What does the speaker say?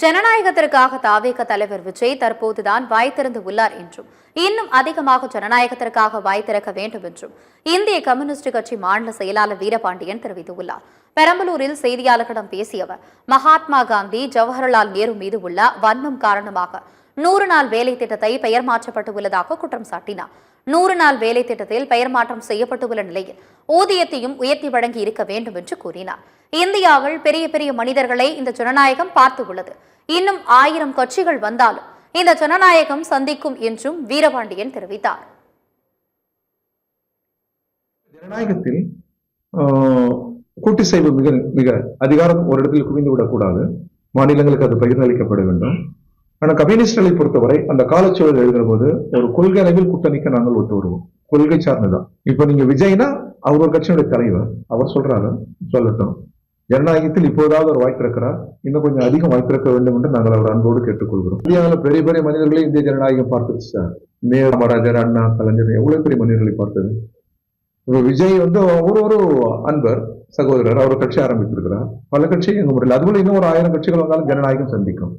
ஜனநாயகத்திற்காக தாவேக தலைவர் விஜய் தற்போதுதான் வாய் திறந்து உள்ளார் என்றும் இன்னும் அதிகமாக ஜனநாயகத்திற்காக வாய் திறக்க வேண்டும் என்றும் இந்திய கம்யூனிஸ்ட் கட்சி மாநில செயலாளர் வீரபாண்டியன் தெரிவித்துள்ளார். பெரம்பலூரில் செய்தியாளர்களிடம் பேசிய அவர், மகாத்மா காந்தி ஜவஹர்லால் நேரு மீது உள்ள வன்மம் காரணமாக 100 நாள் வேலை திட்டத்தை பெயர் மாற்றப்பட்டு உள்ளதாக குற்றம் சாட்டினார். 100 நாள் வேலை திட்டத்தில் பெயர் மாற்றம் செய்யப்பட்டுள்ள நிலையில் ஊதியத்தையும் உயர்த்தி வழங்கி இருக்க வேண்டும் என்று கூறினார். இந்தியாவில் பெரிய பெரிய மனிதர்களை இந்த ஜனநாயகம் பார்த்து உள்ளது. இன்னும் 1000 கட்சிகள் வந்தாலும் இந்த ஜனநாயகம் சந்திக்கும் என்றும் வீரபாண்டியன் தெரிவித்தார். ஜனநாயகத்தில் கூட்டிசைவு மிக மிக அதிகாரம் ஒரு இடத்தில் குவிந்து விடக்கூடாது. மாநிலங்களுக்கு அது பகிர்ந்தளிக்கப்பட வேண்டும். ஆனா கம்யூனிஸ்டுகளை பொறுத்தவரை அந்த காலச்சூழல் எழுதுற போது ஒரு கொள்கை அளவில் கூட்டணிக்க நாங்கள் ஒத்து வருவோம். கொள்கை சார்ந்துதான். இப்ப நீங்க விஜய்னா அவர் ஒரு கட்சியுடைய தலைவர், அவர் சொல்றாரு, சொல்லட்டும். ஜனநாயகத்தில் இப்போதாவது ஒரு வாய் திறக்கிறார், இன்னும் கொஞ்சம் அதிகம் வாய் திறக்க வேண்டும் என்று நாங்கள் அவர் அன்போடு கேட்டுக்கொள்கிறோம். இந்தியாவில் பெரிய பெரிய மனிதர்களை இந்திய ஜனநாயகம் பார்த்துச்சு சார். நேரு, காமராஜர், அண்ணா, கலைஞர் எவ்வளவு பெரிய மனிதர்களை பார்த்தது. விஜய் ஒரு அன்பர் சகோதரர், அவர் கட்சி ஆரம்பித்திருக்கிறார். பல கட்சி எங்க முடியல. அதுபோல இன்னும் ஒரு 1000 கட்சிகள் வந்தாலும் ஜனநாயகம் சந்திக்கும்.